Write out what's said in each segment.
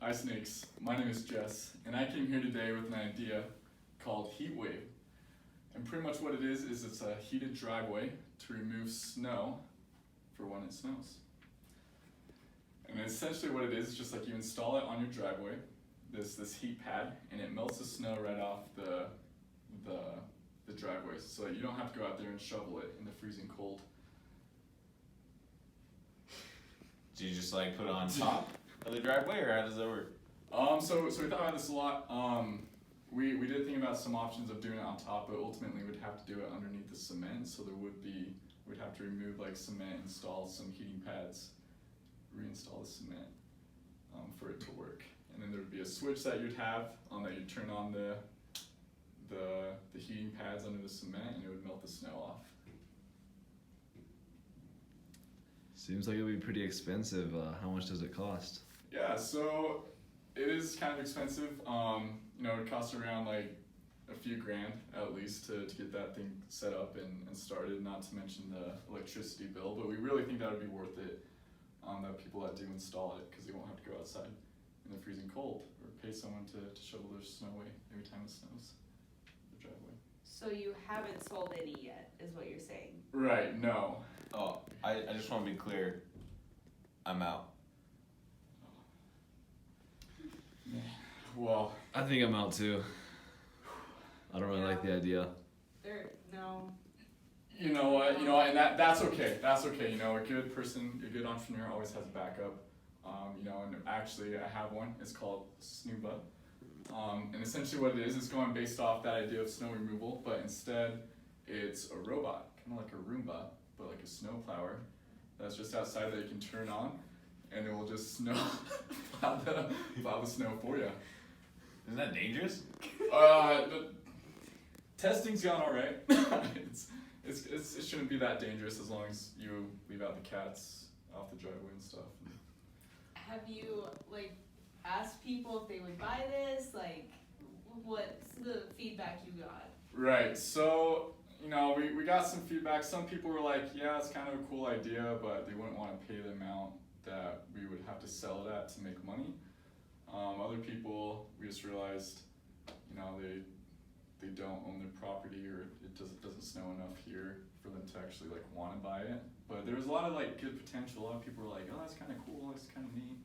Hi Snakes, my name is Jess, and I came here today with an idea called Heat Wave. And pretty much what it is it's a heated driveway to remove snow for when it snows. And essentially what it is just like you install it on your driveway, this heat pad, and it melts the snow right off the driveway, so that you don't have to go out there and shovel it in the freezing cold. Do you just like put it on top of the driveway, or how does that work? So we thought about this a lot. We did think about some options of doing it on top, but ultimately we'd have to do it underneath the cement. So we'd have to remove like cement, install some heating pads, reinstall the cement for it to work. And then there would be a switch that you'd have that you'd turn on the heating pads under the cement, and it would melt the snow off. Seems like it would be pretty expensive. How much does it cost? Yeah, so it is kind of expensive. It would cost around like a few grand at least to get that thing set up and started, not to mention the electricity bill, but we really think that would be worth it the people that do install it, because they won't have to go outside in the freezing cold or pay someone to shovel their snow away every time it snows the driveway. So you haven't sold any yet, is what you're saying? Right, no. Oh, I just want to be clear. I'm out. Well, I think I'm out too. I don't really like the idea. No. you know what, and that's okay. That's okay. A good person, a good entrepreneur always has a backup. And actually I have one. It's called Snuba. And essentially what it is, it's going based off that idea of snow removal, but instead it's a robot, kind of like a Roomba, but like a snow plower that's just outside that you can turn on, and it will just plow the snow for you. Isn't that dangerous? The testing's gone all right. It shouldn't be that dangerous as long as you leave out the cats off the driveway and stuff. Have you asked people if they would buy this? What's the feedback you got? Right. So we got some feedback. Some people were like, yeah, it's kind of a cool idea, but they wouldn't want to pay the amount that we would have to sell it at to make money. Other people, we just realized, they don't own their property, or it doesn't snow enough here for them to actually want to buy it. But there was a lot of good potential. A lot of people were like, oh, that's kind of cool, that's kind of neat.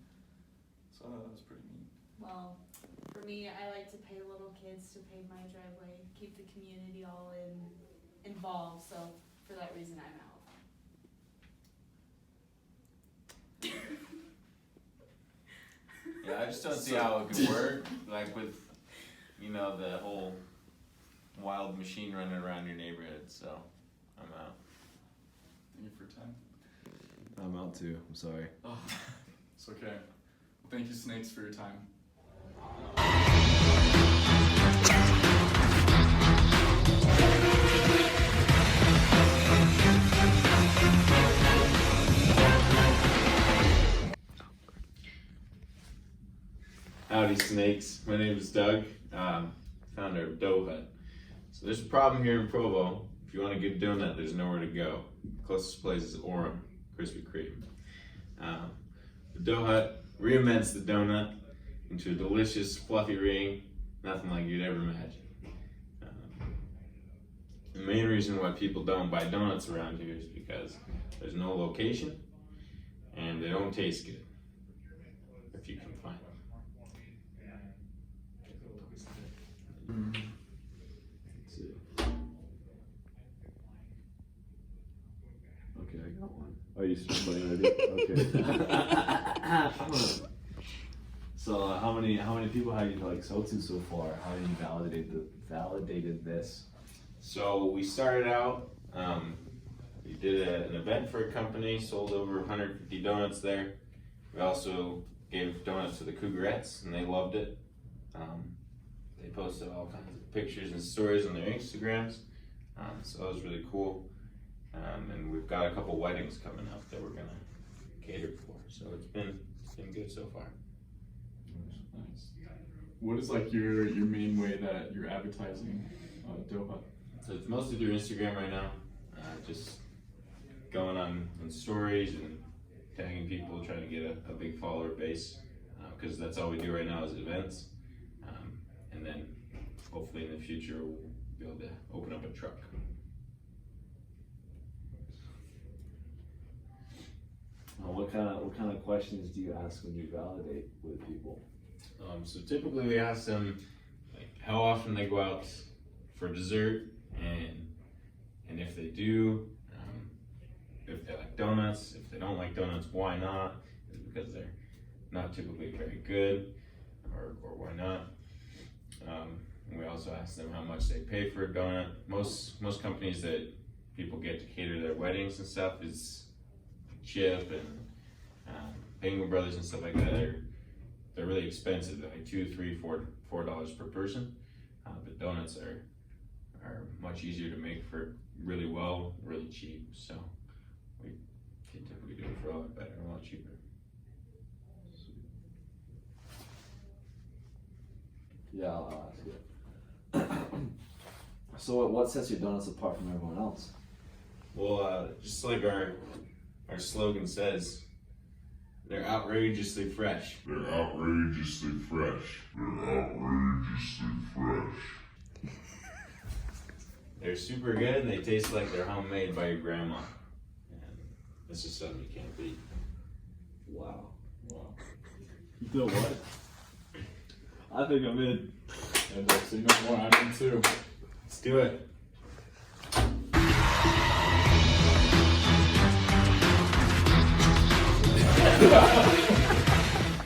So I thought that was pretty neat. Well, for me, I like to pay little kids to pave my driveway, keep the community all involved. So for that reason, I'm out. Yeah, I just don't see how it could work, with, the whole wild machine running around your neighborhood, so I'm out. Thank you for your time. I'm out too. I'm sorry. Oh, it's okay. Well, thank you, Snakes, for your time. Howdy Snakes, my name is Doug, founder of Dough Hut. So there's a problem here in Provo. If you want a good donut, there's nowhere to go. The closest place is Orem, Krispy Kreme. The Dough Hut reinvents the donut into a delicious, fluffy ring, nothing like you'd ever imagine. The main reason why people don't buy donuts around here is because there's no location and they don't taste good, if you can find them. Let's see. Okay, I got one. Oh, you started already? Okay. So how many people have you sold to so far? How have you validated this? So we started out, we did an event for a company, sold over 150 donuts there. We also gave donuts to the Cougarettes, and they loved it. They posted all kinds of pictures and stories on their Instagrams, so that was really cool. And we've got a couple weddings coming up that we're gonna cater for, so it's been good so far. Nice. What is your main way that you're advertising Dough Hut? So it's mostly through Instagram right now, just going on stories and tagging people, trying to get a big follower base. because that's all we do right now is events. And then hopefully in the future we'll be able to open up a truck. What kind of questions do you ask when you validate with people? So typically we ask them like how often they go out for dessert, and if they do, if they like donuts. If they don't like donuts, why not? Is it because they're not typically very good, or why not? And we also ask them how much they pay for a donut. Most companies that people get to cater their weddings and stuff is Chip and Penguin Brothers and stuff like that. They're really expensive. They're like $2, $3, $4 per person. But donuts are much easier to make for really well, really cheap. So we can typically do it for a lot better, a lot cheaper. Yeah, I'll ask you. So what sets your donuts apart from everyone else? Well, just like our slogan says, they're outrageously fresh. They're outrageously fresh. They're outrageously fresh. They're super good and they taste like they're homemade by your grandma. And this is something you can't beat. Wow. You know what? I think I'm in. And say no more, I'm in too. Let's do it.